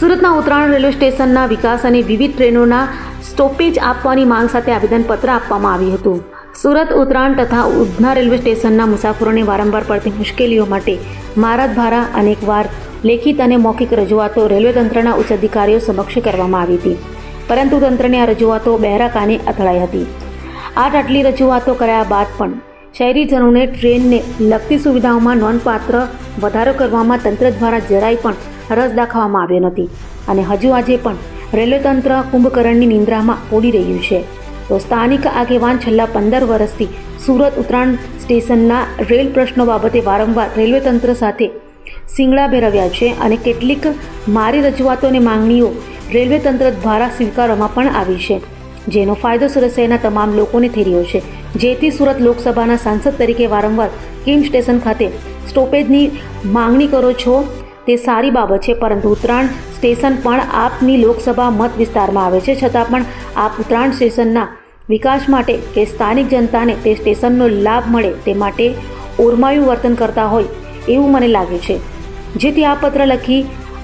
સુરતના ઉત્તરાયણ રેલવે સ્ટેશનના વિકાસ અને વિવિધ ટ્રેનોના સ્ટોપેજ આપવાની માંગ સાથે આવેદનપત્ર આપવામાં આવ્યું હતું. સુરત ઉત્તરાયણ તથા ઉધના રેલવે સ્ટેશનના મુસાફરોને વારંવાર પડતી મુશ્કેલીઓ માટે મારાદભારા અનેકવાર લેખિત અને મૌખિક રજૂઆતો રેલવે તંત્રના ઉચ્ચ અધિકારીઓ સમક્ષ કરવામાં આવી હતી, પરંતુ તંત્રની આ રજૂઆતો બહેરા કાને અથડાઈ હતી. આટલી રજૂઆતો કર્યા બાદ પણ શહેરીજનોને ટ્રેનને લગતી સુવિધાઓમાં નોંધપાત્ર વધારો કરવામાં તંત્ર દ્વારા જરાય પણ રસ દાખવવામાં આવ્યો નથી અને હજુ આજે પણ રેલવે તંત્ર કુંભકર્ણની નિંદ્રામાં પડી રહ્યું છે. તો સ્થાનિક આગેવાન છેલ્લા 15 વર્ષથી સુરત ઉત્તરાયણ સ્ટેશનના રેલ પ્રશ્નો બાબતે વારંવાર રેલવે તંત્ર સાથે સિંગડા ભેરવ્યા છે અને કેટલીક મારી રજૂઆતો અને માંગણીઓ રેલવે તંત્ર દ્વારા સ્વીકારવામાં પણ આવી છે, જેનો ફાયદો સુરત શહેરના તમામ લોકોને થઈ રહ્યો છે. જેથી સુરત લોકસભાના સાંસદ તરીકે વારંવાર કિમ સ્ટેશન ખાતે સ્ટોપેજની માંગણી કરો છો તે સારી બાબત છે, પરંતુ ઉત્તરાયણ સ્ટેશન પણ આપની લોકસભા મત વિસ્તારમાં આવે છે, છતાં પણ આપ ઉત્તરાયણ સ્ટેશનના વિકાસ માટે કે સ્થાનિક જનતાને તે સ્ટેશનનો લાભ મળે તે માટે ઓરમાયું વર્તન કરતા હોય એવું મને લાગે છે. જેથી આ પત્ર લખી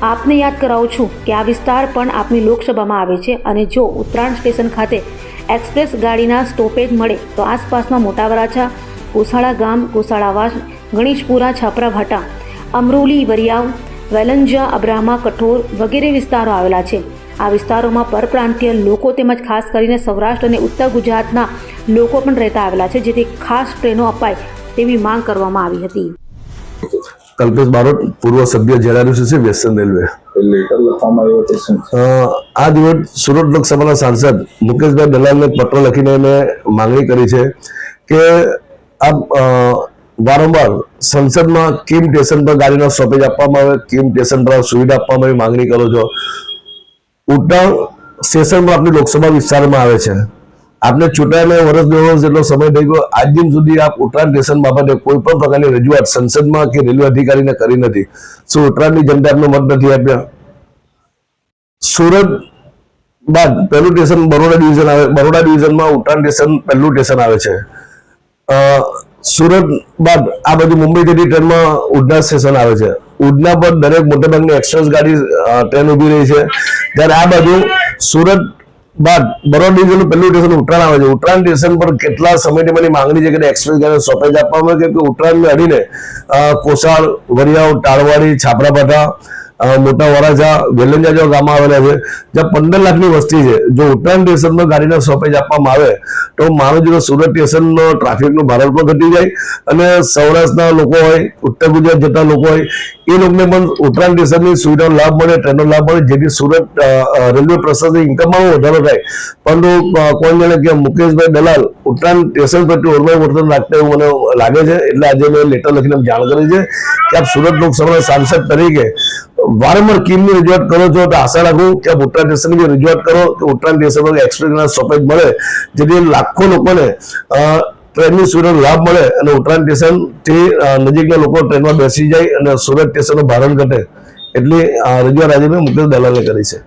આપને યાદ કરાવું છું કે આ વિસ્તાર પણ આપની લોકસભામાં આવે છે અને જો ઉત્તરાયણ સ્ટેશન ખાતે એક્સપ્રેસ ગાડીના સ્ટોપેજ મળે તો આસપાસમાં મોટા વરાછા, કોસાળા ગામ, કોસાળાવાસ, ગણેશપુરા, છાપરા ભાટા, અમરોલી, વરિયાવ, વેલંજા, અબ્રામા, કઠોર વગેરે વિસ્તારો આવેલા છે. આ વિસ્તારોમાં પરપ્રાંતીય લોકો તેમજ ખાસ કરીને સૌરાષ્ટ્ર અને ઉત્તર ગુજરાતના લોકો પણ રહેતા આવેલા છે, જેથી ખાસ ટ્રેનો અપાય તેવી માંગ કરવામાં આવી હતી. કલ્પેશ બારોટ, પૂર્વ સભ્ય જેઆરયુસી વેસ્ટર્ન રેલવે. આ દિવસ સુરત લોકસભાના સાંસદ મુકેશભાઈ દલાલને પત્ર લખીને મેં માંગણી કરી છે કે આ વારંવાર સંસદમાં કિમ સ્ટેશન પર ગાડીનો સ્ટોપેજ આપવામાં આવે, કિમ સ્ટેશન પર સુવિધા આપવામાં આવી માંગણી કરો છો. ઉત્તરાયણ સ્ટેશન પર આપણી લોકસભા વિસ્તારમાં આવે છે. આપને ચૂંટાઈને વર્ષ 2 વર્ષ જેટલો સમય થઈ ગયો, આજ દિન સુધી આપ ઉત્તરાયણ સ્ટેશન બાબતે કોઈ પણ પ્રકારની રજૂઆત સંસદમાં કે રેલવે અધિકારીને કરી નથી. શું ઉત્તરાયણની જનતા આપનો મત નથી આપ્યા? સુરત બાદ પહેલું સ્ટેશન બરોડા ડિવિઝન આવે, બરોડા ડિવિઝનમાં ઉત્તરાયણ સ્ટેશન પહેલું સ્ટેશન આવે છે. સુરત બાદ આ બાજુ મુંબઈ જતી ટ્રેનમાં ઉધના સ્ટેશન આવે છે. ઉધના પર દરેક મોટાભાગની એક્સપ્રેસ ગાડી ટ્રેન ઉભી રહી છે, ત્યારે આ બાજુ સુરત બાદ બરોડા ડિવિઝનનું પહેલું સ્ટેશન ઉત્તરાયણ આવે છે. ઉત્તરાયણ સ્ટેશન પર કેટલા સમયથી મને માંગણી છે કે એક્સપ્રેસ ગાડી સ્ટોપેજ આપવામાં આવે, કે ઉત્તરાયણને અડીને કોસાળ, વરિયાવ, ટાળવાડી, છાપરા ભાટા, મોટા વરાછા, વેલંજા જેવા ગામમાં આવેલા છે, જ્યાં 15 લાખની વસ્તી છે. જો ઉત્તરાયણ સ્ટેશનમાં ગાડીનો સ્ટોપેજ આપવામાં આવે તો માનું છું કે સુરત સ્ટેશનનો ટ્રાફિકનું ભારણ પણ ઘટી જાય અને સૌરાષ્ટ્રના લોકો હોય, ઉત્તર ગુજરાત જતા લોકો હોય, એ લોકોને પણ ઉત્તરાયણ સ્ટેશનની સુવિધાનો લાભ મળે, ટ્રેનનો લાભ મળે, જેથી સુરત રેલવે પ્રશાસનિક ઇન્કમમાં વધારો થાય. પરંતુ કોણ જાણે કે મુકેશભાઈ દલાલ ઉત્તરાયણ સ્ટેશન પ્રત્યે ઓરમાયું વર્તન રાખતા એવું મને લાગે છે. એટલે આજે મેં લેટર લખીને જાણ કરી છે કે આપ સુરત લોકસભાના સાંસદ તરીકે વારંવાર કિમની રજૂઆત કરો છો, તો આશા રાખું કે આપ ઉત્તરાયણ સ્ટેશનની રજૂઆત કરો કે ઉત્તરાયણ સ્ટેશન પર એક્સપ્રેસના સ્ટોપેજ મળે, જેથી લાખો લોકોને ટ્રેનની સુવિધાનો લાભ મળે અને ઉત્તરાયણ સ્ટેશનથી નજીકના લોકો ટ્રેનમાં બેસી જાય અને સુરત સ્ટેશનનું ભારણ ઘટે. એટલી રજૂઆત આજે મેં મુકેશ દલાલને કરી છે.